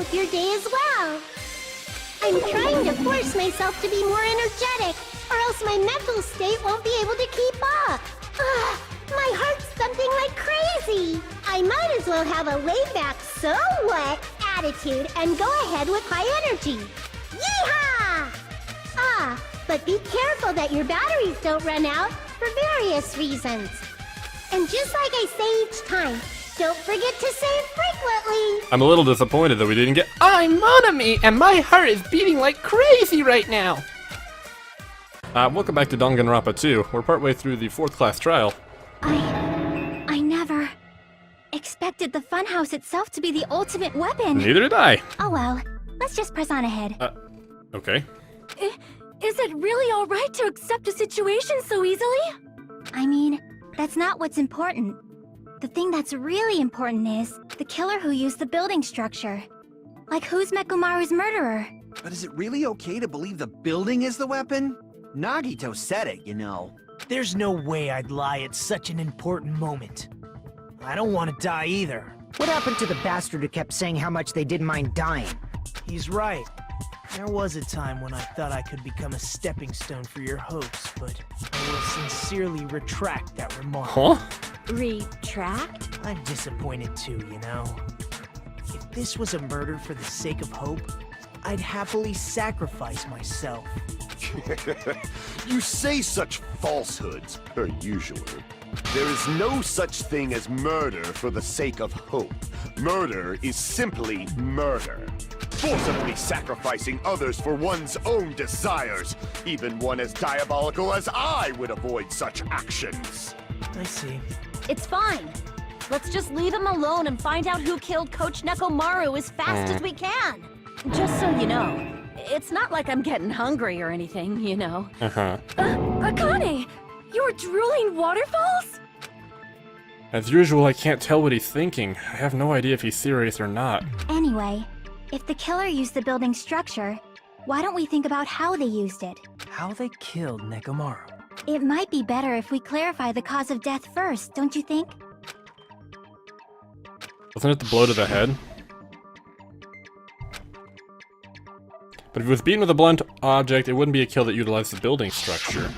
hope your day is well. I'm trying to force myself to be more energetic, or else my mental state won't be able to keep up. My heart's thumping like crazy. I might as well have a laid-back, so what attitude and go ahead with high energy. Yeehaw! But be careful that your batteries don't run out for various reasons. And just like I say each time, don't forget to save frequently. I'm a little disappointed that we didn't get... I'm Monami, and my heart is beating like crazy right now. Welcome back to Danganronpa 2. We're partway through the 4th class trial. I never expected the funhouse itself to be the ultimate weapon. Neither did I. Oh well, let's just press on ahead. Okay. Is it really alright to accept a situation so easily? I mean, that's not what's important. The thing that's really important is the killer who used the building structure. Like, who's Mekumaru's murderer? But is it really okay to believe the building is the weapon? Nagito said it, you know. There's no way I'd lie at such an important moment. I don't want to die either. What happened to the bastard who kept saying how much they didn't mind dying? He's right. There was a time when I thought I could become a stepping stone for your hopes, but I will sincerely retract that remark. Huh? Retract? I'm disappointed too, you know. If this was a murder for the sake of hope, I'd happily sacrifice myself. You say such falsehoods, per usual. There is no such thing as murder for the sake of hope. Murder is simply murder. Forcibly sacrificing others for one's own desires. Even one as diabolical as I would avoid such actions. I see. It's fine. Let's just leave him alone and find out who killed Coach Nekomaru as fast as we can. Just so you know, it's not like I'm getting hungry or anything, you know. Akane! You're drooling waterfalls? As usual, I can't tell what he's thinking. I have no idea if he's serious or not. Anyway, if the killer used the building structure, why don't we think about how they used it? How they killed Nekomaru. It might be better if we clarify the cause of death first, don't you think? Wasn't it the blow to the head? But if it was beaten with a blunt object, it wouldn't be a kill that utilized the building structure.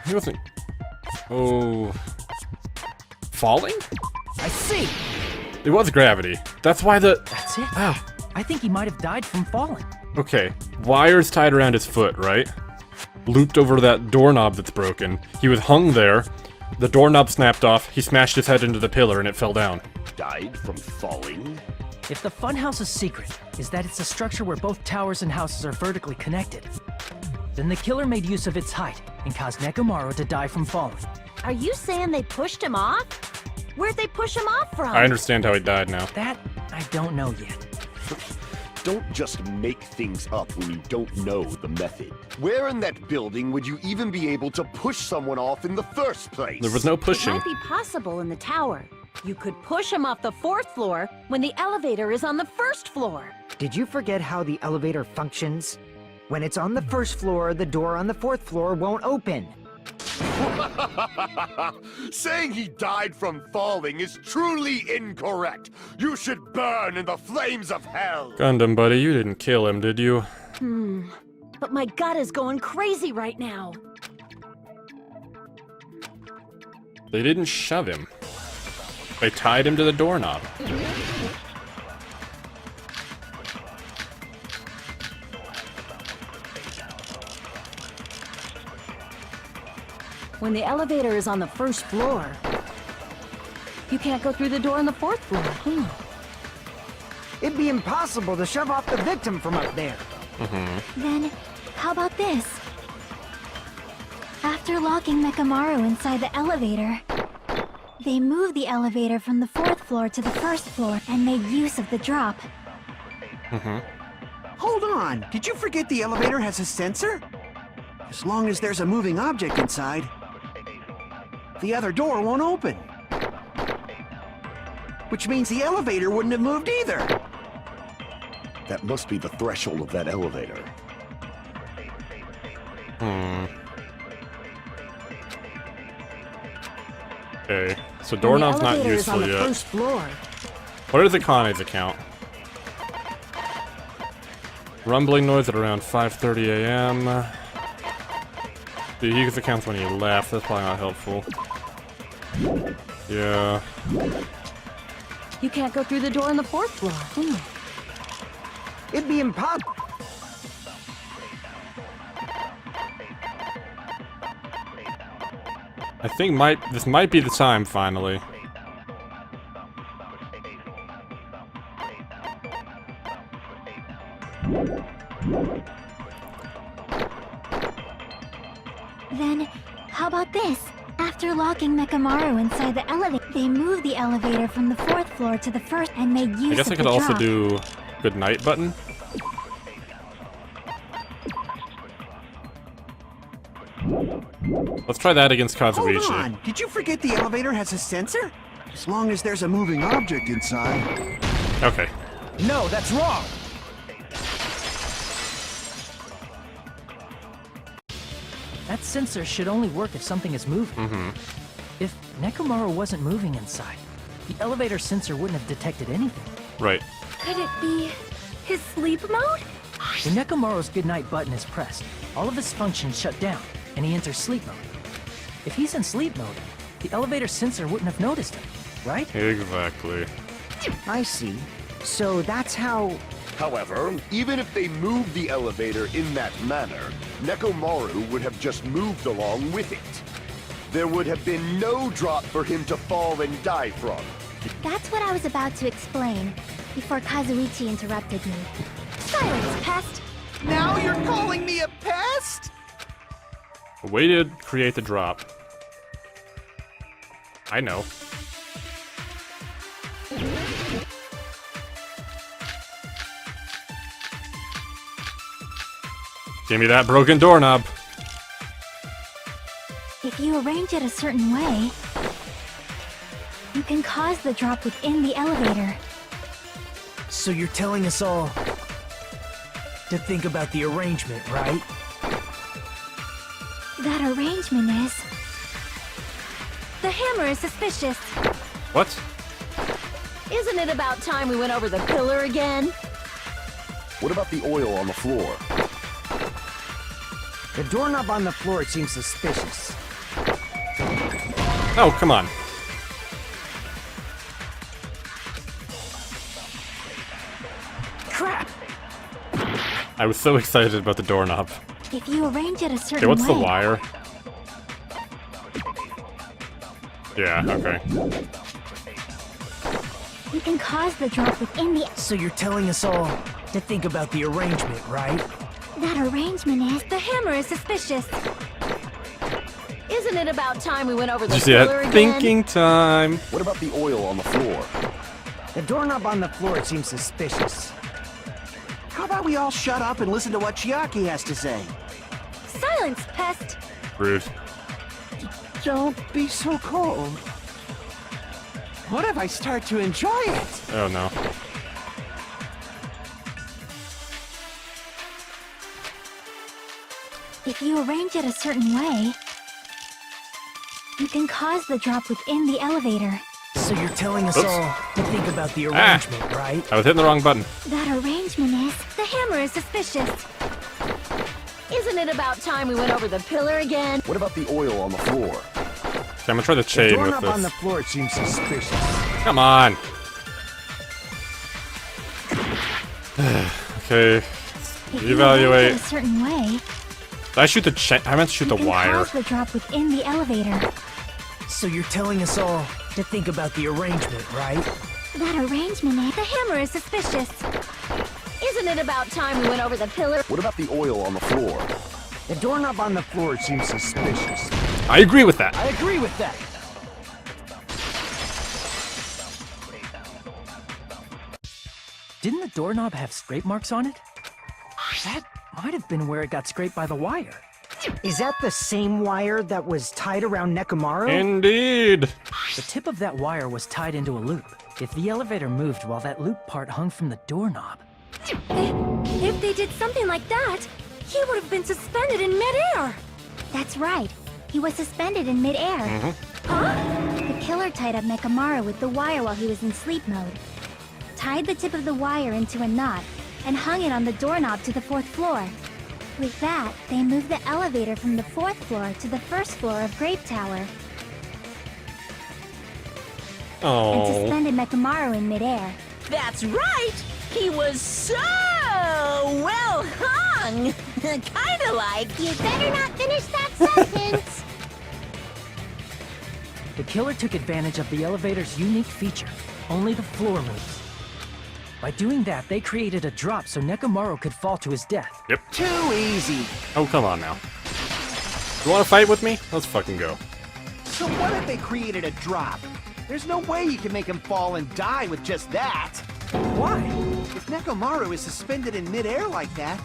He wasn't... Oh... Falling? I see! It was gravity. That's why the... That's it? I think he might have died from falling. Okay, wires tied around his foot, right? Looped over that doorknob that's broken. He was hung there. The doorknob snapped off. He smashed his head into the pillar and it fell down. Died from falling? If the funhouse's secret is that it's a structure where both towers and houses are vertically connected, then the killer made use of its height and caused Nekomaru to die from falling. Are you saying they pushed him off? Where'd they push him off from? I understand how he died now. That, I don't know yet. Don't just make things up when you don't know the method. Where in that building would you even be able to push someone off in the first place? There was no It pushing. might be possible in the tower. You could push him off the 4th floor when the elevator is on the 1st floor. Did you forget how the elevator functions? When it's on the 1st floor, the door on the 4th floor won't open. Saying he died from falling is truly incorrect. You should burn in the flames of hell. Gundam, buddy, you didn't kill him, did you? But my gut is going crazy right now. They didn't shove him. They tied him to the doorknob. When the elevator is on the 1st floor, you can't go through the door on the 4th floor. It'd be impossible to shove off the victim from up there. Then, how about this? After locking Mekumaru inside the elevator, they moved the elevator from the 4th floor to the 1st floor and made use of the drop. Hold on, did you forget the elevator has a sensor? As long as there's a moving object inside, the other door won't open. Which means the elevator wouldn't have moved either. That must be the threshold of that elevator. Okay, so And doorknob's the not elevator is on useful the yet. first floor. What is Akane's account? Rumbling noise at around 5:30 a.m. The Hugo's account's when he left. That's probably not helpful. Yeah. You can't go through the door on the 4th floor. It'd be impossible. I think this might be the time finally. Then, how about this? After locking Mekamaru inside the elevator, they moved the elevator from the 4th floor to the 1st and made use of the I guess I could also drop. do good night button. Let's try that against Hold Kazuichi. on! Did you forget the elevator has a sensor? As long as there's a moving object inside. Okay. No, that's wrong. That sensor should only work if something is moving. If Nekomaru wasn't moving inside, the elevator sensor wouldn't have detected anything. Right. Could it be his sleep mode? When Nekomaru's goodnight button is pressed, all of his functions shut down, and he enters sleep mode. If he's in sleep mode, the elevator sensor wouldn't have noticed him, right? Exactly. I see. So that's how... However, even if they moved the elevator in that manner, Nekomaru would have just moved along with it. There would have been no drop for him to fall and die from. That's what I was about to explain, before Kazuichi interrupted me. Silence, pest! Now you're calling me a pest? A way to create the drop. I know. Give me that broken doorknob. If you arrange it a certain way, you can cause the drop within the elevator. So you're telling us all to think about the arrangement, right? That arrangement is... The hammer is suspicious. What? Isn't it about time we went over the pillar again? What about the oil on the floor? The doorknob on the floor seems suspicious. Oh, come on. Crap! I was so excited about the doorknob. If you arrange it a certain Okay, what's way... the wire? Yeah, okay. You can cause the drop within the... So you're telling us all to think about the arrangement, right? That arrangement is... The hammer is suspicious. Isn't it about time we went over the Did you see pillar that? again? Thinking time. What about the oil on the floor? The doorknob on the floor seems suspicious. How about we all shut up and listen to what Chiaki has to say? Silence, pest! Rude. Don't be so cold. What if I start to enjoy it? Oh no. If you arrange it a certain way, you can cause the drop within the elevator. So you're telling us Oops. all to think about the arrangement, right? I was hitting the wrong button. That arrangement is... The hammer is suspicious. Isn't it about time we went over the pillar again? What about the oil on the floor? Okay, I'm gonna try the The chain with doorknob on the this. floor seems suspicious. Come on. Okay. If you Evaluate. arrange it a certain way, Did I shoot the chain? I meant to shoot you the can wire. cause the drop within the elevator. So you're telling us all to think about the arrangement, right? That arrangement is... The hammer is suspicious. Isn't it about time we went over the pillar? What about the oil on the floor? The doorknob on the floor seems suspicious. I agree with that. I agree with that. Didn't the doorknob have scrape marks on it? That might have been where it got scraped by the wire. Is that the same wire that was tied around Nekomaru? Indeed. The tip of that wire was tied into a loop. If the elevator moved while that loop part hung from the doorknob, If they did something like that, he would have been suspended in midair. That's right. He was suspended in midair. Huh? The killer tied up Nekomaru with the wire while he was in sleep mode. Tied the tip of the wire into a knot and hung it on the doorknob to the 4th floor. With that, they moved the elevator from the 4th floor to the 1st floor of Grape Tower. And Oh. suspended Nekomaru in midair. That's right! He was so well hung! Kinda like... You better not finish that sentence! The killer took advantage of the elevator's unique feature. Only the floor moves. By doing that, they created a drop so Nekomaru could fall to his death. Yep. Too easy. Oh, come on now. You wanna fight with me? Let's fucking go. So what if they created a drop? There's no way you can make him fall and die with just that. Why? If Nekomaru is suspended in midair like that,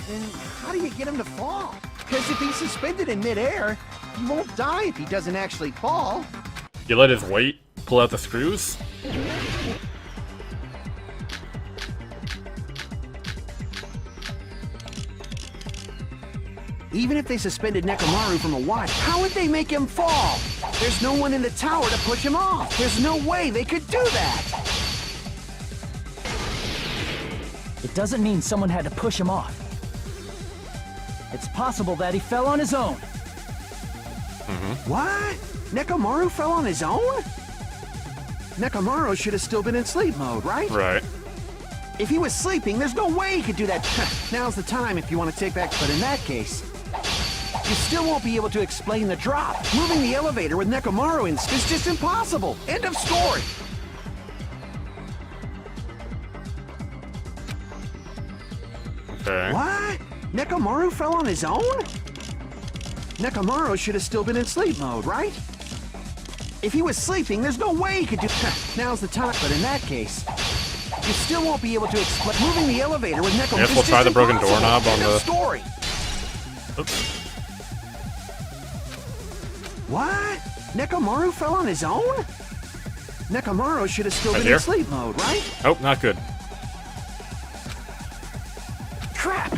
then how do you get him to fall? Because if he's suspended in midair, he won't die if he doesn't actually fall. You let his weight pull out the screws? Even if they suspended Nekomaru from a watch, how would they make him fall? There's no one in the tower to push him off. There's no way they could do that. It doesn't mean someone had to push him off. It's possible that he fell on his own. What? Nekomaru fell on his own? Nekomaru should have still been in sleep mode, right? Right. If he was sleeping, there's no way he could do that. Now's the time if you want to take back. But in that case, you still won't be able to explain the drop. Moving the elevator with Nekomaru in is just impossible. End of story. Okay. What? Nekomaru fell on his own? Nekomaru should have still been in sleep mode, right? If he was sleeping, there's no way he could do. Now's the time. But in that case, you still won't be able to explain. Moving the elevator with Nekomaru. I guess we'll try the broken doorknob on End of the... story. Oops. What? Nekomaru fell on his own? Nekomaru should have still Right been here? in sleep mode, right? Oh, not good. Crap!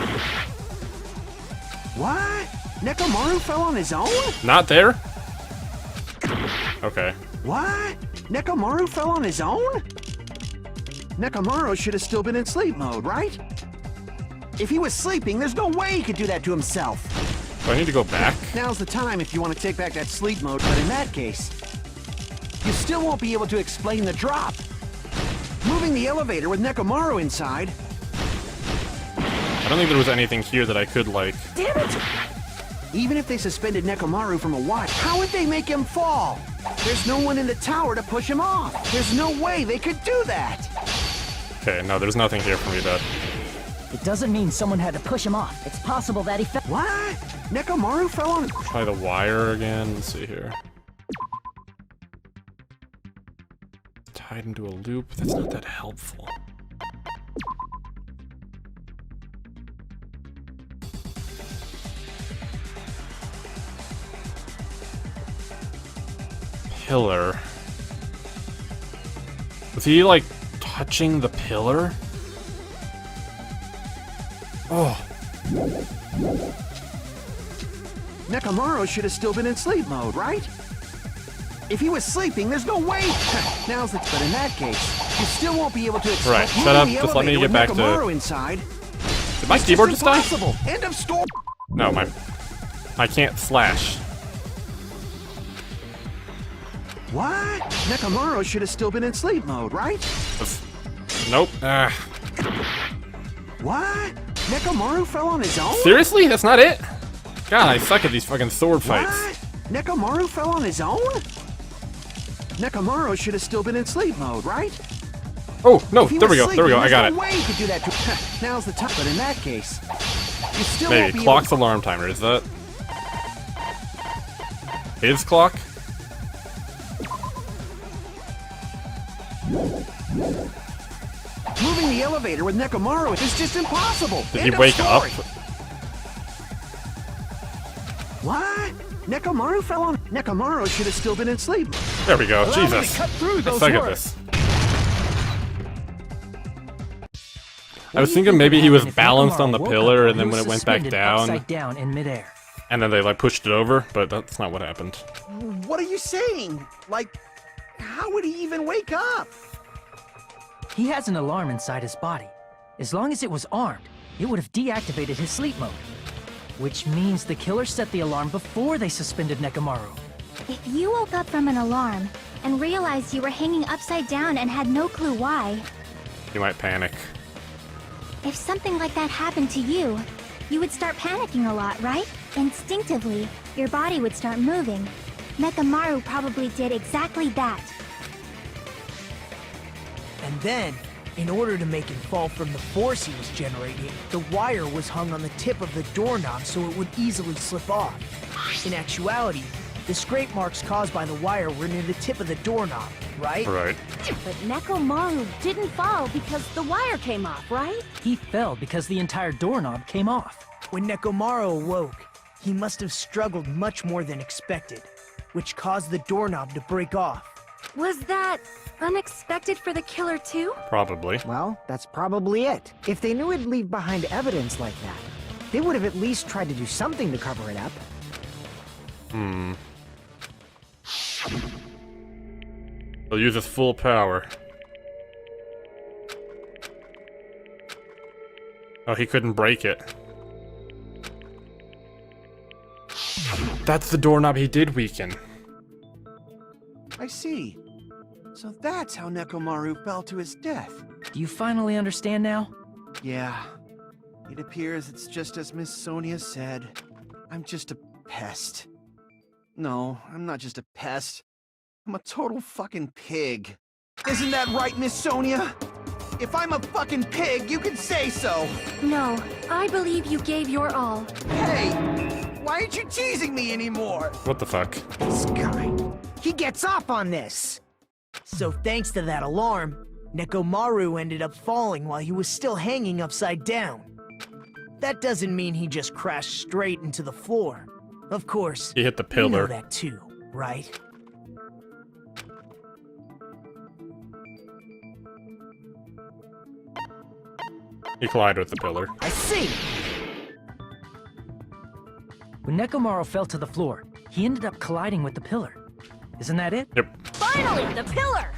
What? Nekomaru fell on his own? Not there? Okay. What? Nekomaru fell on his own? Nekomaru should have still been in sleep mode, right? If he was sleeping, there's no way he could do that to himself. Do I need to go back? Now's the time if you want to take back that sleep mode, but in that case, you still won't be able to explain the drop. Moving the elevator with Nekomaru inside. I don't think there was anything here that I could, like... Damn it! Even if they suspended Nekomaru from a watch, how would they make him fall? There's no one in the tower to push him off. There's no way they could do that. Okay, no, there's nothing here for me to... It doesn't mean someone had to push him off. It's possible that he fell. What? Nekomaru fell on... Try the wire again. Let's see here. Tied into a loop. That's not that helpful. Pillar. Was he, like, touching the pillar? Oh. Nekomaru should have still been in sleep mode, right? If he was sleeping, there's no way. Now's the... But in that case, you still won't be able to... Right, shut up. Just let me get back to... Nekomaru inside. Did my keyboard just die? Impossible. End of story. No, I can't slash. What? Nekomaru should have still been in sleep mode, right? Nope. What? Nekomaru fell on his own? Seriously? That's not it? God, I suck at these fucking sword fights. What? Nekomaru fell on his own? Nekomaru should have still been in sleep mode, right? Oh, no, If he there we was go, there we go, I sleeping, got there's it. no way he could do that to... Now's the time. But in that case, you still won't Maybe. be Clock's alarm timer, is that... his clock? Moving the elevator with Nekomaru is just impossible. Did End he of wake up? story. What? Nekomaru fell on... Nekomaru should have still been in sleep. There we go, Allow me to Jesus. cut through I those suck at words. this. I was thinking maybe he was balanced on the pillar, and then when it went back down, Upside down in midair. and then they like pushed it over, but that's not what happened. What are you saying? Like, how would he even wake up? He has an alarm inside his body. As long as it was armed, it would have deactivated his sleep mode. Which means the killer set the alarm before they suspended Nekomaru. If you woke up from an alarm and realized you were hanging upside down and had no clue why, You might panic. if something like that happened to you, you would start panicking a lot, right? Instinctively, your body would start moving. Nekomaru probably did exactly that. And then, in order to make him fall from the force he was generating, the wire was hung on the tip of the doorknob so it would easily slip off. In actuality, the scrape marks caused by the wire were near the tip of the doorknob, right? Right. But Nekomaru didn't fall because the wire came off, right? He fell because the entire doorknob came off. When Nekomaru awoke, he must have struggled much more than expected, which caused the doorknob to break off. Was that unexpected for the killer too? Probably. Well, that's probably it. If they knew it'd leave behind evidence like that, they would have at least tried to do something to cover it up. He'll use his full power. Oh, he couldn't break it. That's the doorknob he did weaken. I see. So that's how Nekomaru fell to his death. Do you finally understand now? Yeah. It appears it's just as Miss Sonia said. I'm just a pest. No, I'm not just a pest. I'm a total fucking pig. Isn't that right, Miss Sonia? If I'm a fucking pig, you can say so. No, I believe you gave your all. Hey, why aren't you teasing me anymore? What the fuck? This guy, he gets off on this. So thanks to that alarm, Nekomaru ended up falling while he was still hanging upside down. That doesn't mean he just crashed straight into the floor. Of course, He hit the you know pillar. that too, right? He collided with the pillar. I see. When Nekomaru fell to the floor, he ended up colliding with the pillar. Isn't that it? Yep. Finally, the pillar!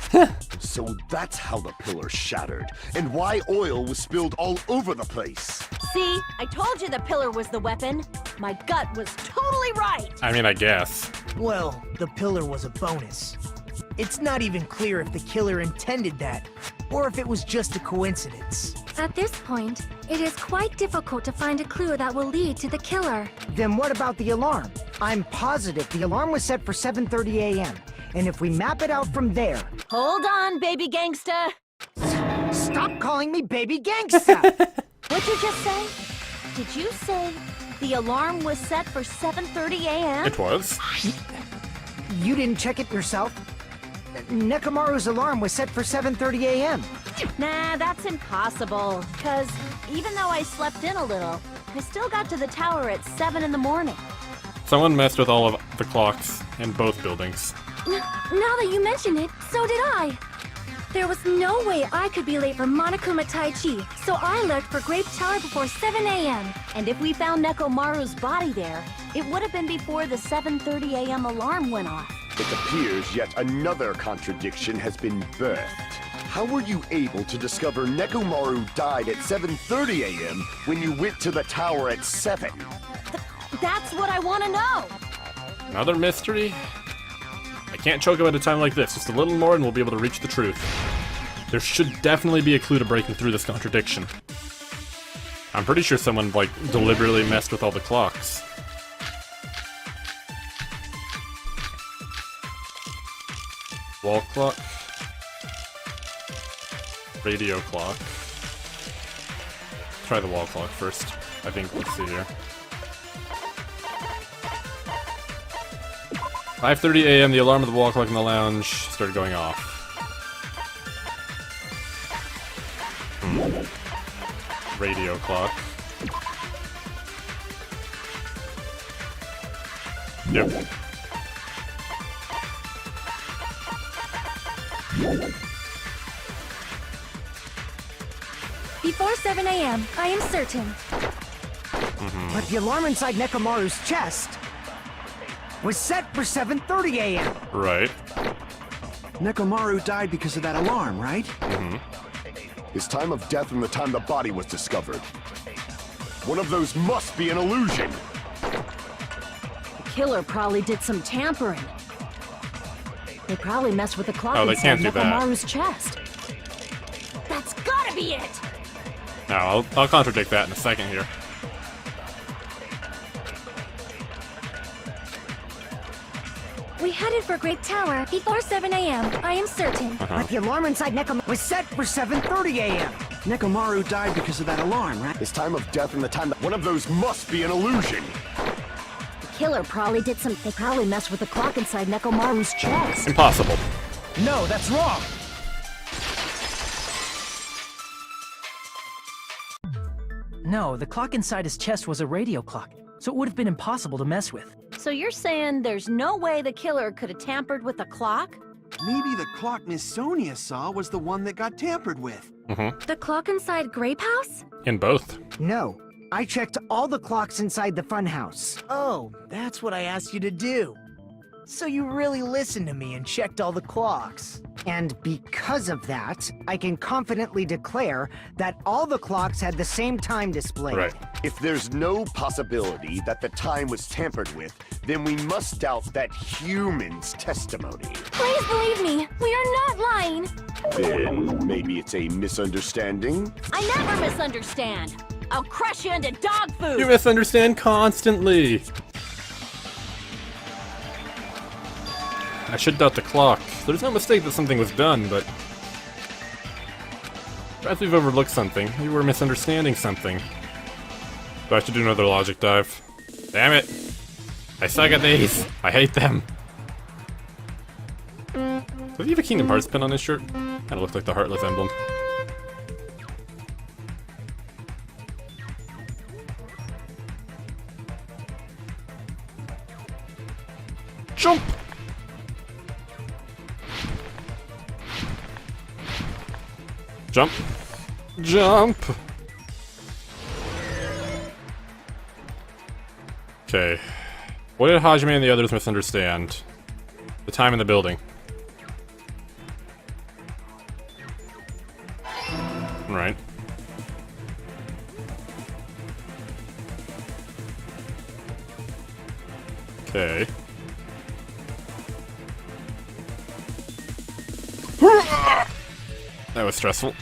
So that's how the pillar shattered, and why oil was spilled all over the place. See, I told you the pillar was the weapon. My gut was totally right. I mean, I guess. Well, the pillar was a bonus. It's not even clear if the killer intended that, or if it was just a coincidence. At this point, it is quite difficult to find a clue that will lead to the killer. Then what about the alarm? I'm positive the alarm was set for 7:30 a.m. And if we map it out from there... Hold on, baby gangsta. Stop calling me baby gangsta! What'd you just say? Did you say the alarm was set for 7:30 a.m.? It was. You didn't check it yourself? Nekomaru's alarm was set for 7:30 a.m. Nah, that's impossible. Because even though I slept in a little, I still got to the tower at 7 in the morning. Someone messed with all of the clocks in both buildings. Now that you mention it, so did I. There was no way I could be late for Monokuma Tai Chi, so I left for Grape Tower before 7 a.m. And if we found Nekomaru's body there, it would have been before the 7:30 a.m. alarm went off. It appears yet another contradiction has been birthed. How were you able to discover Nekomaru died at 7:30 a.m. when you went to the tower at 7? That's what I want to know. Another mystery? I can't choke him at a time like this. Just a little more and we'll be able to reach the truth. There should definitely be a clue to breaking through this contradiction. I'm pretty sure someone, like, deliberately messed with all the clocks. Wall clock. Radio clock. Try the wall clock first. I think, let's see here. 5:30 a.m. the alarm of the wall clock in the lounge started going off. Radio clock. Yep. Before 7 a.m., I am certain. But the alarm inside Nekomaru's chest was set for 7:30 a.m. Right. Nekomaru died because of that alarm, right? His time of death and the time the body was discovered. One of those must be an illusion. The killer probably did some tampering. They probably messed with the clock Oh, they inside can't do that. Nekomaru's chest. That's gotta be it! No, I'll contradict that in a second here. We headed for Great Tower before 7 a.m. I am certain. But the alarm inside Nekomaru was set for 7:30 a.m. Nekomaru died because of that alarm, right? His time of death and the time that... One of those must be an illusion. The killer probably did some... They probably messed with the clock inside Nekomaru's chest. Impossible. No, that's wrong! No, the clock inside his chest was a radio clock, so it would have been impossible to mess with. So you're saying there's no way the killer could have tampered with the clock? Maybe the clock Miss Sonia saw was the one that got tampered with. The clock inside Grape House? In both. No, I checked all the clocks inside the funhouse. Oh, that's what I asked you to do. So you really listened to me and checked all the clocks. And because of that, I can confidently declare that all the clocks had the same time displayed. Right. If there's no possibility that the time was tampered with, then we must doubt that human's testimony. Please believe me, we are not lying. Then maybe it's a misunderstanding? I never misunderstand. I'll crush you into dog food. You misunderstand constantly. I should doubt the clock. There's no mistake that something was done, but... perhaps we've overlooked something. Maybe we're misunderstanding something. Do I have to do another logic dive? Damn it! I suck at these! I hate them! Does he have a Kingdom Hearts pin on his shirt? Kinda looks like the Heartless emblem. Jump! Jump! Jump! Okay. What did Hajime and the others misunderstand? The time in the building. Right. Okay. That was stressful.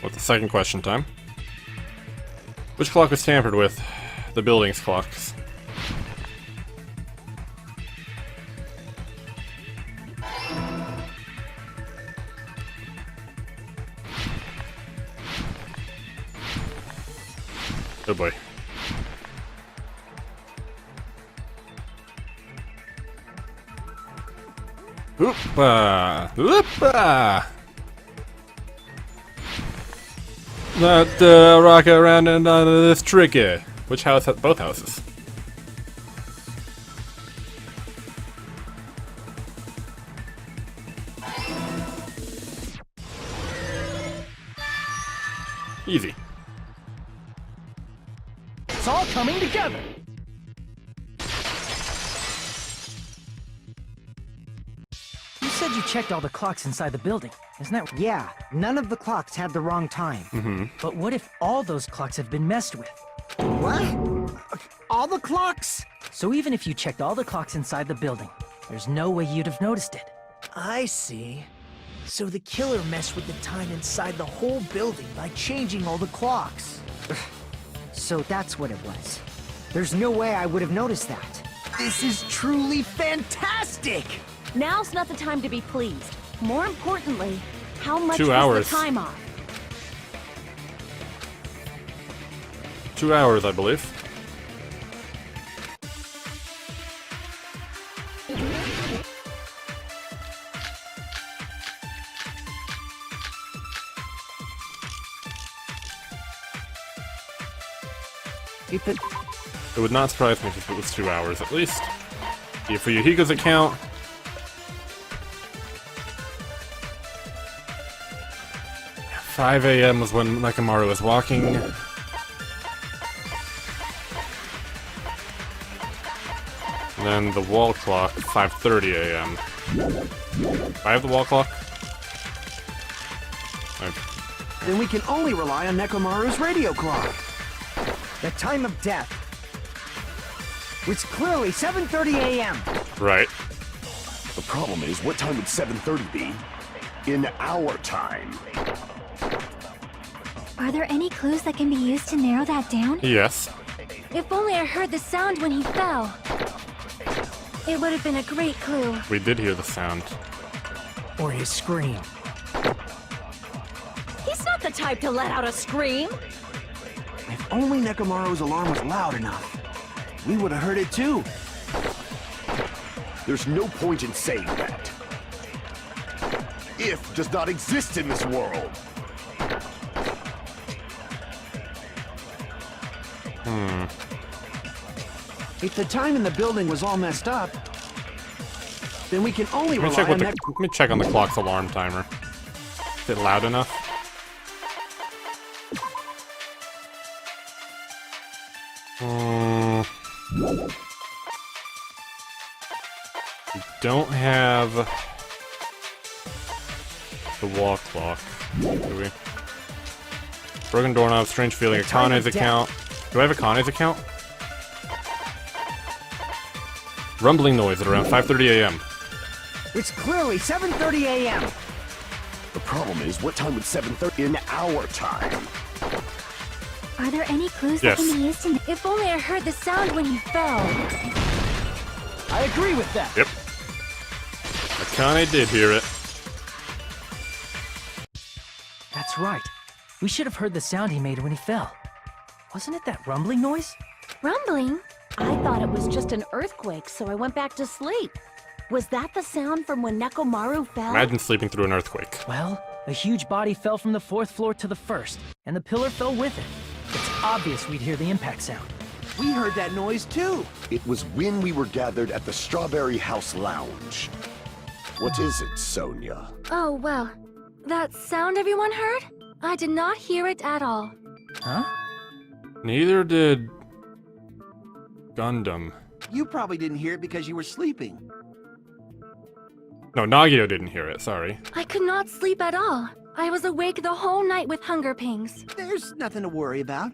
What's the second question time? Which clock was tampered with? The building's clocks. Oh boy. Hoopa! Hoopa! Not rock around and this tricky. Which house has both houses? Easy. It's all coming together! You said you checked all the clocks inside the building, isn't that right? Yeah, none of the clocks had the wrong time. But what if all those clocks have been messed with? What? All the clocks? So even if you checked all the clocks inside the building, there's no way you'd have noticed it. I see. So the killer messed with the time inside the whole building by changing all the clocks. So that's what it was. There's no way I would have noticed that. This is truly fantastic! Now's not the time to be pleased. More importantly, how much 2 was hours. the time off? 2 hours, I believe. It would not surprise me if it was 2 hours, at least. Yeah, for Yuhiko's account, 5 a.m. was when Nekomaru was walking. And then the wall clock, 5:30 a.m. I have the wall clock? Okay. Then we can only rely on Nekomaru's radio clock. The time of death. It's clearly 7:30 a.m. Right. The problem is, what time would 7:30 be? In our time. Are there any clues that can be used to narrow that down? Yes. If only I heard the sound when he fell. It would have been a great clue. We did hear the sound. Or his scream. He's not the type to let out a scream. If only Nekomaru's alarm was loud enough, we would have heard it too. There's no point in saying that. If does not exist in this world. If the time in the building was all messed up, then we can only Let me rely check, on let me check on the clock's alarm timer. Is it loud enough? We don't have the wall clock, do we? Broken doorknob, strange feeling, Akane's account. Do I have Akane's account? Rumbling noise at around 5:30 a.m. It's clearly 7:30 a.m. The problem is, what time would 7:30 in our time? Are there any clues Yes. that can be used to... If only I heard the sound when he fell. I agree with that. Yep. Akane did hear it. That's right. We should have heard the sound he made when he fell. Wasn't it that rumbling noise? Rumbling? I thought it was just an earthquake, so I went back to sleep. Was that the sound from when Nekomaru fell? Imagine sleeping through an earthquake. Well, a huge body fell from the 4th floor to the 1st, and the pillar fell with it. It's obvious we'd hear the impact sound. We heard that noise too. It was when we were gathered at the Strawberry House Lounge. What is it, Sonia? Oh, well. That sound everyone heard? I did not hear it at all. Huh? Neither did Gundam. You probably didn't hear it because you were sleeping. No, Nagito didn't hear it, sorry. I could not sleep at all. I was awake the whole night with hunger pangs. There's nothing to worry about.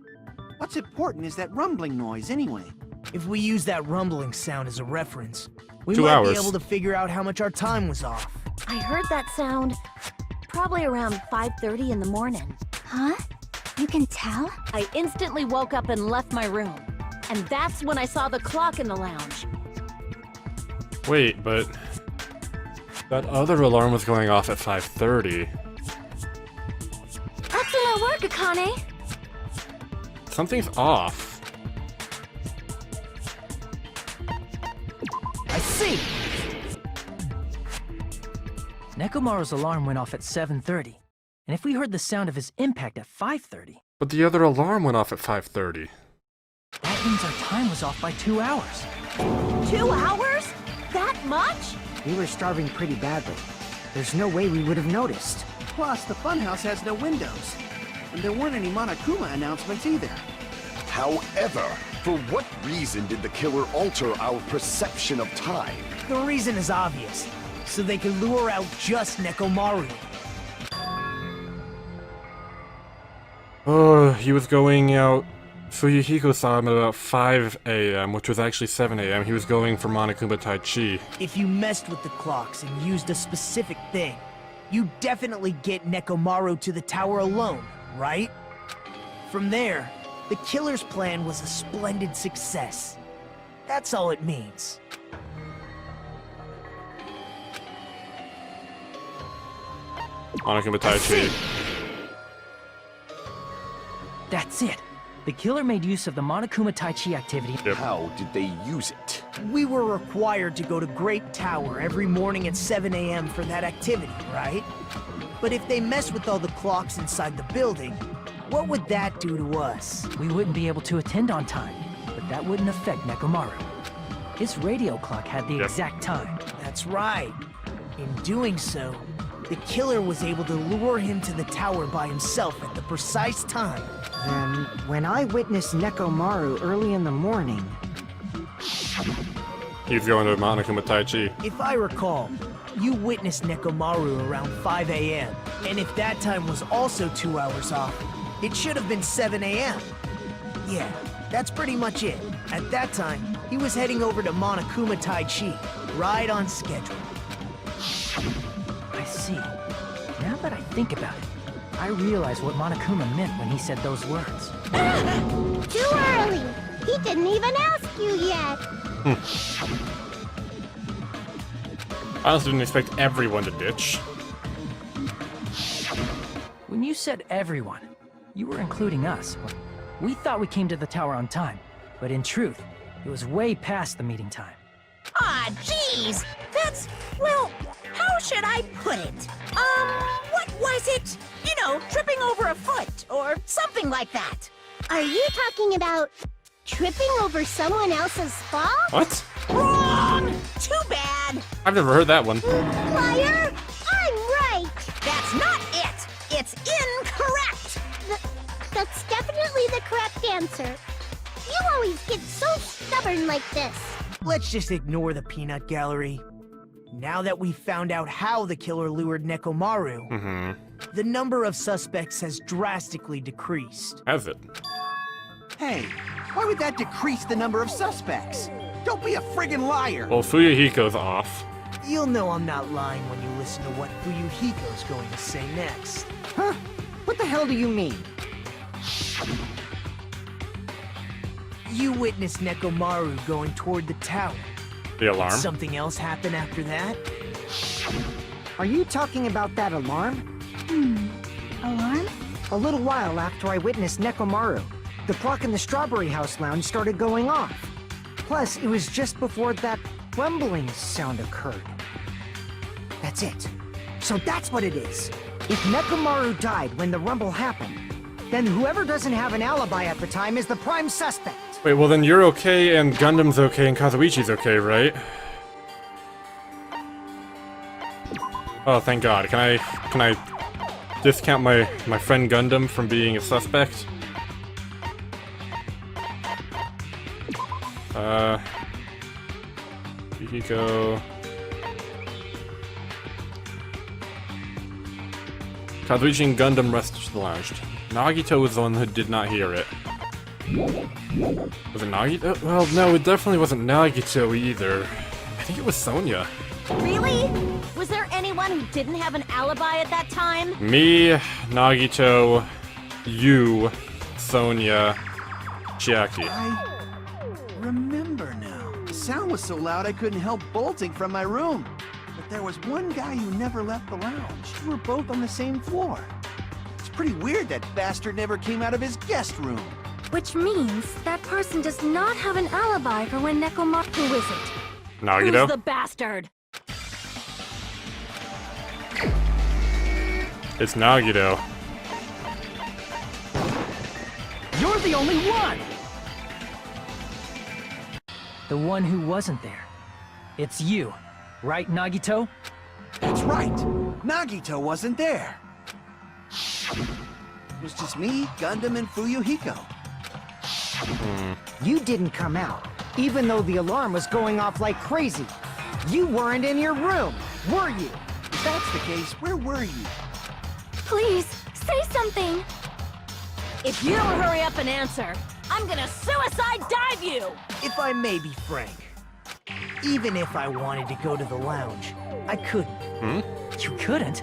What's important is that rumbling noise anyway. If we use that rumbling sound as a reference, we 2 might hours. be able to figure out how much our time was off. I heard that sound probably around 5:30 in the morning. Huh? You can tell? I instantly woke up and left my room. And that's when I saw the clock in the lounge. Wait, but that other alarm was going off at 5:30. Excellent work, Akane! Something's off. I see! Nekomaru's alarm went off at 7:30, and if we heard the sound of his impact at 5:30, But the other alarm went off at 5:30. that means our time was off by 2 hours. 2 hours? That much? We were starving pretty badly. There's no way we would have noticed. Plus, the funhouse has no windows. And there weren't any Monokuma announcements either. However, for what reason did the killer alter our perception of time? The reason is obvious. So they can lure out just Nekomaru. Oh, he was going out. Fuyuhiko saw him at about 5 a.m., which was actually 7 a.m. He was going for Monokuma Tai Chi. If you messed with the clocks and used a specific thing, you definitely get Nekomaru to the tower alone, right? From there, the killer's plan was a splendid success. That's all it means. Monokuma Tai Chi. That's it. The killer made use of the Monokuma Tai Chi activity. Yep. How did they use it? We were required to go to Great Tower every morning at 7 a.m. for that activity, right? But if they mess with all the clocks inside the building, what would that do to us? We wouldn't be able to attend on time, but that wouldn't affect Nekomaru. His radio clock had the Yep. exact time. That's right. In doing so, the killer was able to lure him to the tower by himself at the precise time. Then, when I witnessed Nekomaru early in the morning, He's going to Monokuma Tai Chi. If I recall, you witnessed Nekomaru around 5 a.m. And if that time was also 2 hours off, it should have been 7 a.m. Yeah, that's pretty much it. At that time, he was heading over to Monokuma Tai Chi, right on schedule. I see. Now that I think about it, I realize what Monokuma meant when he said those words. Too early. He didn't even ask you yet. I also didn't expect everyone to ditch. When you said everyone, you were including us. We thought we came to the tower on time, but in truth, it was way past the meeting time. Ah, jeez! That's, well, how should I put it? What was it? You know, tripping over a foot, or something like that. Are you talking about tripping over someone else's fall? What? Wrong! Too bad! I've never heard that one. Liar! I'm right! That's not it! It's incorrect! That's definitely the correct answer. You always get so stubborn like this. Let's just ignore the peanut gallery. Now that we've found out how the killer lured Nekomaru, the number of suspects has drastically decreased. Has it? Hey, why would that decrease the number of suspects? Don't be a friggin' liar! Well, Fuyuhiko's off. You'll know I'm not lying when you listen to what Fuyuhiko's going to say next. Huh? What the hell do you mean? You witnessed Nekomaru going toward the tower. The alarm? Did something else happen after that? Are you talking about that alarm? Alarm? A little while after I witnessed Nekomaru, the clock in the Strawberry House lounge started going off. Plus, it was just before that rumbling sound occurred. That's it. So that's what it is. If Nekomaru died when the rumble happened, then whoever doesn't have an alibi at the time is the prime suspect. Wait, well then you're okay, and Gundam's okay, and Kazuichi's okay, right? Oh, thank God. Can I discount my friend Gundam from being a suspect? Yukiko. Kazuichi and Gundam rushed to the lounge. Nagito was the one who did not hear it. Was it Nagito? Well, no, it definitely wasn't Nagito either. I think it was Sonya. Really? Was there anyone who didn't have an alibi at that time? Me, Nagito, you, Sonya, Chiaki. I remember now. The sound was so loud I couldn't help bolting from my room. But there was one guy who never left the lounge. We were both on the same floor. It's pretty weird that bastard never came out of his guest room. Which means that person does not have an alibi for when Nekomaru... Who is it? Nagito? Who's the bastard? It's Nagito. You're the only one! The one who wasn't there. It's you, right, Nagito? That's right. Nagito wasn't there. It was just me, Gundam, and Fuyuhiko. You didn't come out, even though the alarm was going off like crazy. You weren't in your room, were you? If that's the case, where were you? Please, say something! If you don't hurry up and answer, I'm gonna suicide dive you! If I may be frank, even if I wanted to go to the lounge, I couldn't. You couldn't?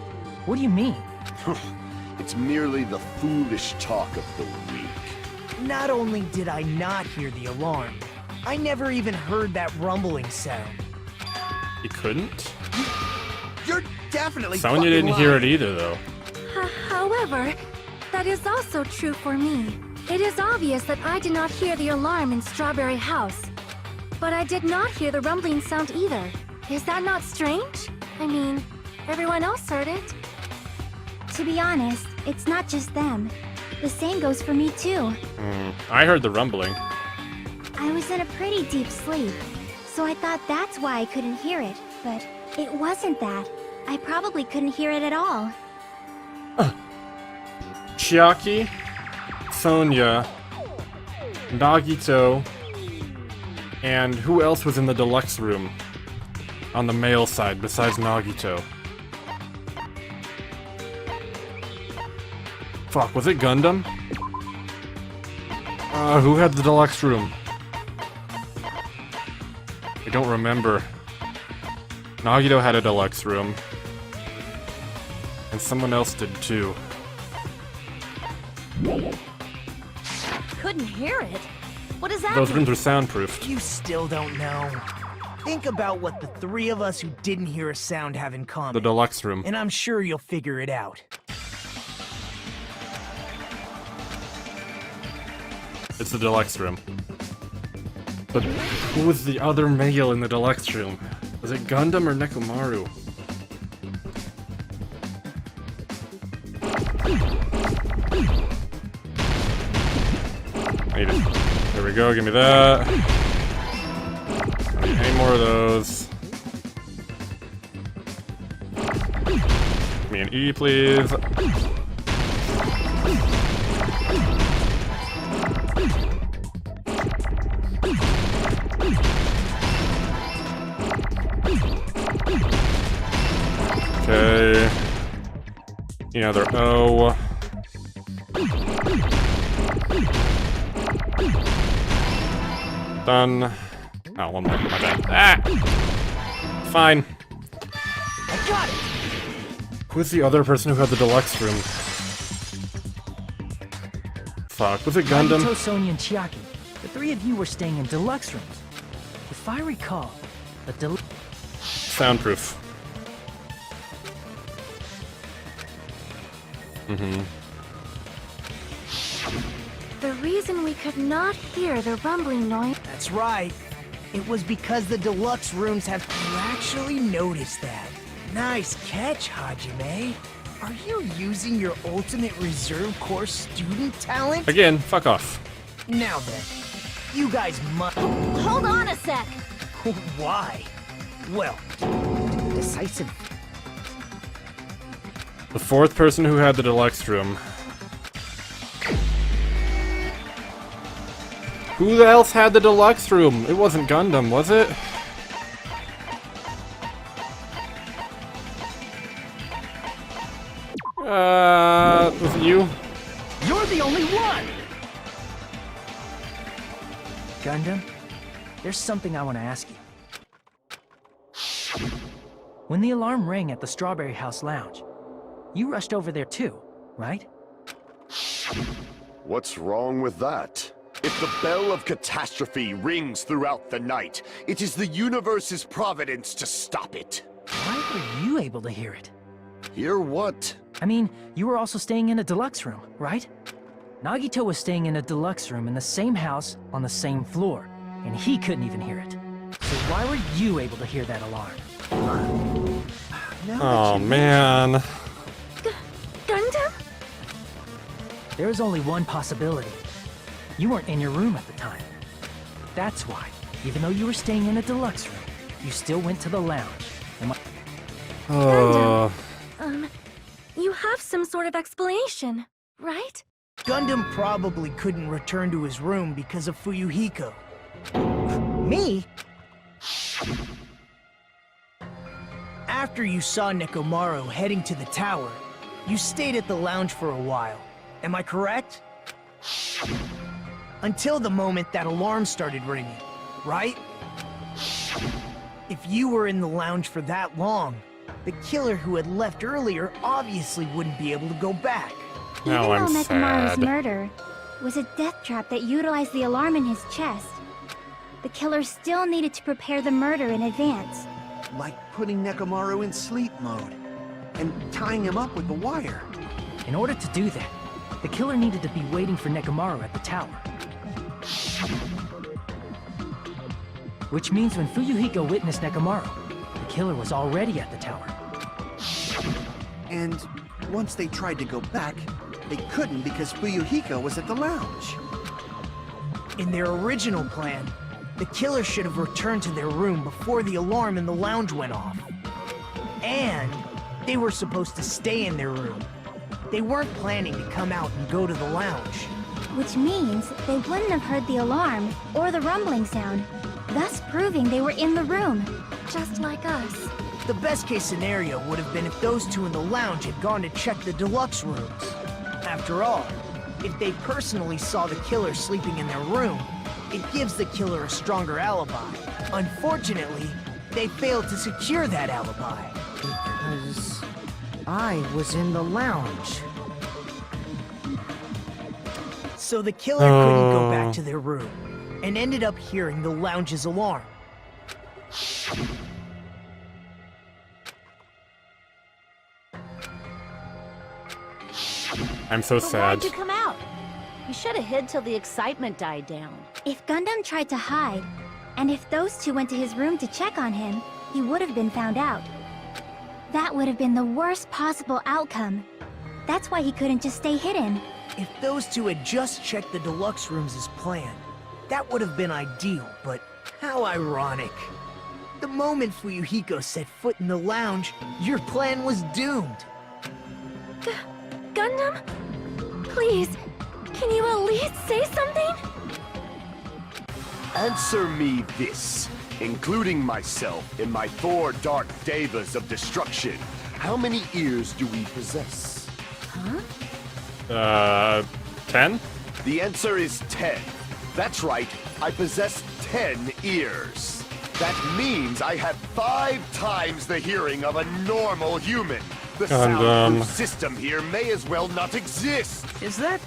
What do you mean? It's merely the foolish talk of the weak. Not only did I not hear the alarm, I never even heard that rumbling sound. You couldn't? You're definitely Sonya fucking didn't hear it lying. either, though. However, that is also true for me. It is obvious that I did not hear the alarm in Strawberry House. But I did not hear the rumbling sound either. Is that not strange? I mean, everyone else heard it. To be honest, it's not just them. The same goes for me too. I heard the rumbling. I was in a pretty deep sleep, so I thought that's why I couldn't hear it. But it wasn't that. I probably couldn't hear it at all. Chiaki, Sonya, Nagito, And who else was in the deluxe room? On the male side, besides Nagito. Fuck, was it Gundam? Who had the deluxe room? I don't remember. Nagito had a deluxe room. And someone else did too. Couldn't hear it. What does that Those mean? rooms are soundproofed. You still don't know. Think about what the three of us who didn't hear a sound have in common. The deluxe room. And I'm sure you'll figure it out. It's the deluxe room. But who was the other male in the deluxe room? Was it Gundam or Nekomaru? I need it. There we go, give me that. I need any more of those. Give me an E, please. Okay. Another O. Done. Oh, one more. My bad. Ah! Fine. I got it! Who's the other person who had the deluxe room? Fuck. Was it Gundam? Nagito, Sonya, and Chiaki. The three of you were staying in deluxe rooms. If I recall, the deluxe... Soundproof. The reason we could not hear the rumbling noise... That's right. It was because the deluxe rooms have... You actually noticed that. Nice catch, Hajime. Are you using your ultimate reserve corps student talent? Again, fuck off. Now then, you guys must... Hold on a sec. Why? Well, decisive... The fourth person who had the deluxe room. Who else had the deluxe room? It wasn't Gundam, was it? Was it you? You're the only one! Gundam, there's something I want to ask you. When the alarm rang at the Strawberry House Lounge, you rushed over there too, right? What's wrong with that? If the bell of catastrophe rings throughout the night, it is the universe's providence to stop it. Why were you able to hear it? Hear what? I mean, you were also staying in a deluxe room, right? Nagito was staying in a deluxe room in the same house on the same floor, and he couldn't even hear it. So why were you able to hear that alarm? Oh man. Gundam? There is only one possibility. You weren't in your room at the time. That's why, even though you were staying in a deluxe room, you still went to the lounge. You have some sort of explanation, right? Gundam probably couldn't return to his room because of Fuyuhiko. Me? After you saw Nekomaru heading to the tower, you stayed at the lounge for a while. Am I correct? Until the moment that alarm started ringing, right? If you were in the lounge for that long, the killer who had left earlier obviously wouldn't be able to go back. Now I'm Even though Nekomaru's sad. murder was a death trap that utilized the alarm in his chest, the killer still needed to prepare the murder in advance. Like putting Nekomaru in sleep mode and tying him up with the wire. In order to do that, the killer needed to be waiting for Nekomaru at the tower. Which means when Fuyuhiko witnessed Nekomaru, the killer was already at the tower. And once they tried to go back, they couldn't because Fuyuhiko was at the lounge. In their original plan, the killer should have returned to their room before the alarm in the lounge went off. And they were supposed to stay in their room. They weren't planning to come out and go to the lounge. Which means they wouldn't have heard the alarm or the rumbling sound. thus proving they were in the room, just like us. The best case scenario would have been if those two in the lounge had gone to check the deluxe rooms. After all, if they personally saw the killer sleeping in their room, it gives the killer a stronger alibi. Unfortunately, they failed to secure that alibi. Because I was in the lounge. So the killer couldn't go back to their room, and ended up hearing the lounge's alarm. I'm so But sad. why'd you come out? You should have hid till the excitement died down. If Gundam tried to hide, and if those two went to his room to check on him, he would have been found out. That would have been the worst possible outcome. That's why he couldn't just stay hidden. If those two had just checked the deluxe rooms as planned, that would have been ideal, but how ironic. The moment Fuyuhiko set foot in the lounge, your plan was doomed. Gundam? Please, can you at least say something? Answer me this, including myself in my 4 dark devas of destruction. How many ears do we possess? 10? The answer is 10. That's right, I possess 10 ears. That means I have 5 times the hearing of a normal human. The soundproof system here may as well not exist. Is that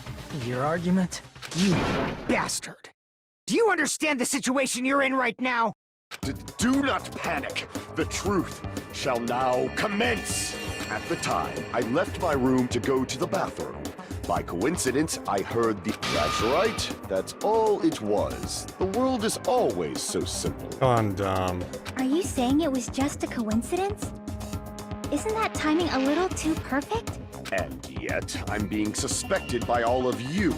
your argument? You bastard! Do you understand the situation you're in right now? Do not panic. The truth shall now commence. At the time, I left my room to go to the bathroom. By coincidence, I heard the... That's right. That's all it was. The world is always so simple. Gundam. Are you saying it was just a coincidence? Isn't that timing a little too perfect? And yet, I'm being suspected by all of you.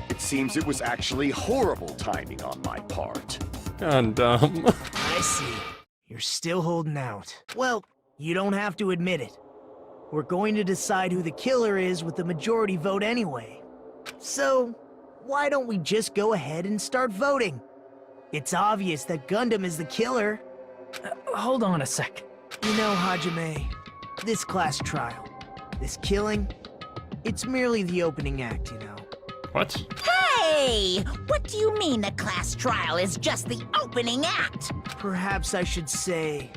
It seems it was actually horrible timing on my part. Gundam. I see. You're still holding out. Well, you don't have to admit it. We're going to decide who the killer is with the majority vote anyway. So, why don't we just go ahead and start voting? It's obvious that Gundam is the killer. Hold on a sec. You know, Hajime, this class trial, this killing, it's merely the opening act, you know. What? Hey! What do you mean the class trial is just the opening act? Perhaps I should say,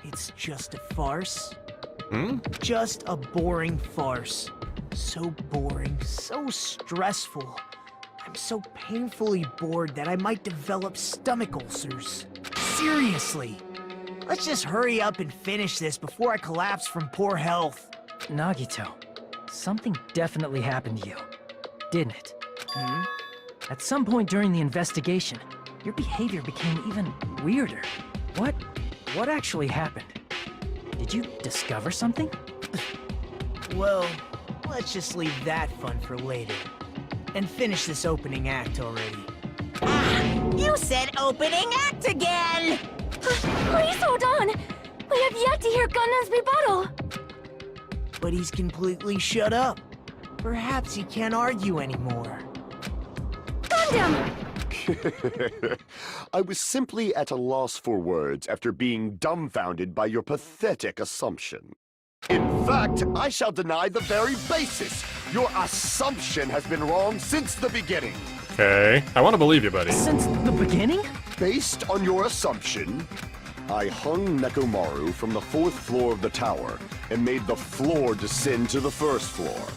it's just a farce? Just a boring farce. So boring, so stressful. I'm so painfully bored that I might develop stomach ulcers. Seriously. Let's just hurry up and finish this before I collapse from poor health. Nagito, something definitely happened to you, didn't it? At some point during the investigation, your behavior became even weirder. What actually happened? Did you discover something? Well, let's just leave that fun for later. And finish this opening act already. You said opening act again! Please hold on! We have yet to hear Gundam's rebuttal! But he's completely shut up. Perhaps he can't argue anymore. Gundam! I was simply at a loss for words after being dumbfounded by your pathetic assumption. In fact, I shall deny the very basis. Your assumption has been wrong since the beginning. Okay. I want to believe you, buddy. Since the beginning? Based on your assumption, I hung Nekomaru from the 4th floor of the tower and made the floor descend to the 1st floor.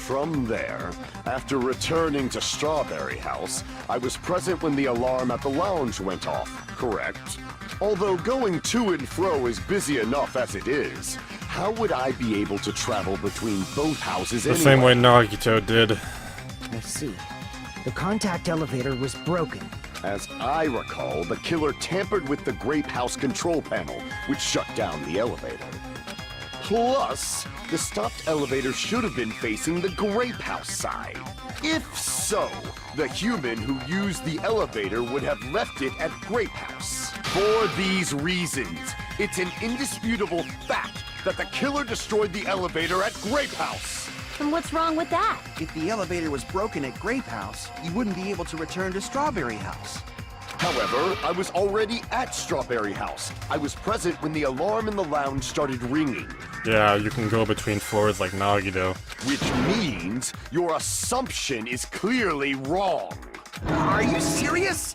From there, after returning to Strawberry House, I was present when the alarm at the lounge went off, correct? Although going to and fro is busy enough as it is, how would I be able to travel between both houses The anyway? same way Nagito did. I see. The contact elevator was broken. As I recall, the killer tampered with the Grape House control panel, which shut down the elevator. Plus, the stopped elevator should have been facing the Grape House side. If so, the human who used the elevator would have left it at Grape House. For these reasons, it's an indisputable fact that the killer destroyed the elevator at Grape House. And what's wrong with that? If the elevator was broken at Grape House, you wouldn't be able to return to Strawberry House. However, I was already at Strawberry House. I was present when the alarm in the lounge started ringing. Yeah, you can go between floors like Nagito. Which means your assumption is clearly wrong. Are you serious?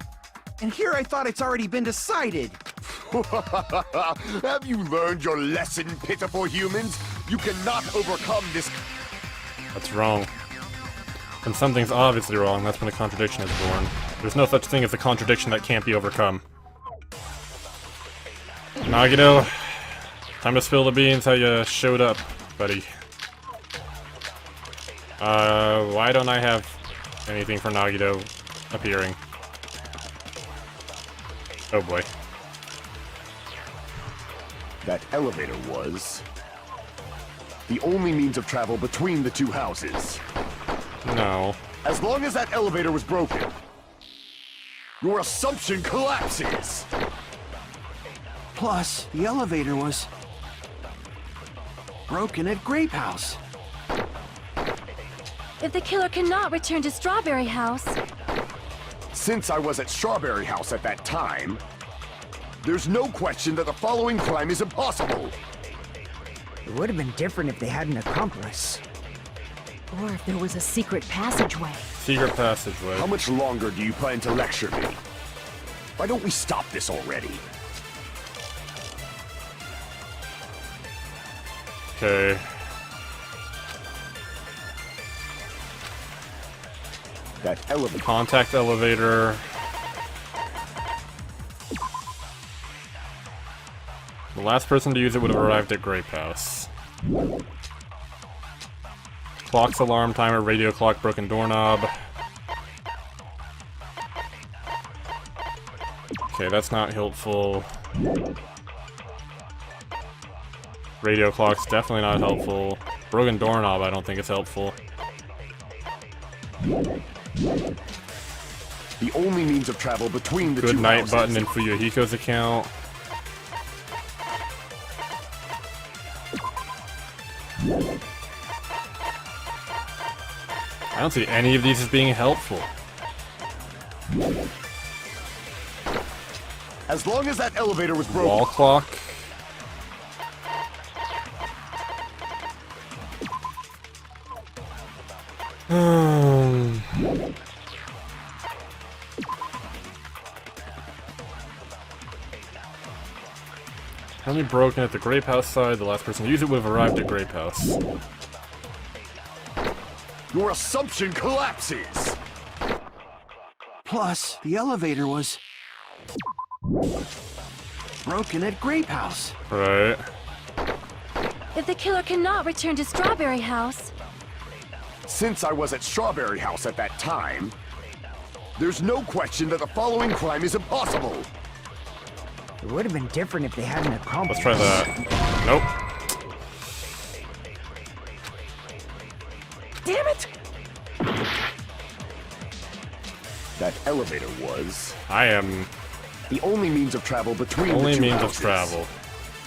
And here I thought it's already been decided. Have you learned your lesson, pitiful humans? You cannot overcome this. That's wrong. When something's obviously wrong, that's when a contradiction is born. There's no such thing as a contradiction that can't be overcome. Nagito, time to spill the beans how you showed up, buddy. Why don't I have anything for Nagito appearing? Oh boy. That elevator was the only means of travel between the two houses. No. As long as that elevator was broken, your assumption collapses. Plus, the elevator was broken at Grape House. If the killer cannot return to Strawberry House... Since I was at Strawberry House at that time, there's no question that the following crime is impossible. It would have been different if they had an accomplice. Or if there was a secret passageway. Secret passageway. How much longer do you plan to lecture me? Why don't we stop this already? Okay. That elevator. Contact elevator. The last person to use it would have arrived at Grape House. Clocks, alarm timer, radio clock, broken doorknob. Okay, that's not helpful. Radio clock's definitely not helpful. Broken doorknob I don't think is helpful. The only means of travel between the Good two night houses. button in Fuyuhiko's account. I don't see any of these as being helpful. As long as that elevator was broken. Wall clock. Only broken at the Grape House side. The last person to use it would have arrived at Grape House. Your assumption collapses. Plus, the elevator was broken at Grape House. Right. If the killer cannot return to Strawberry House... Since I was at Strawberry House at that time, there's no question that the following crime is impossible. It would have been different if they had an accomplice. Let's try that. Nope. Damn it! That elevator was I am the only means of travel between only the two means houses. of travel.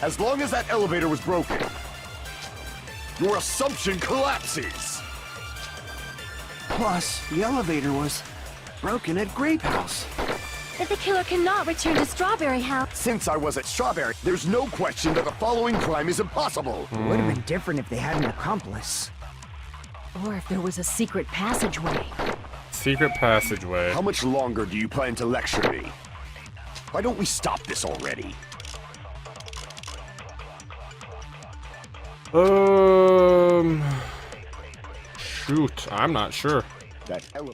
As long as that elevator was broken, your assumption collapses. Plus, the elevator was broken at Grape House. If the killer cannot return to Strawberry House... Since I was at Strawberry, there's no question that the following crime is impossible. It would have been different if they had an accomplice. Or if there was a secret passageway. Secret passageway. How much longer do you plan to lecture me? Why don't we stop this already? Shoot, I'm not sure. That elevator.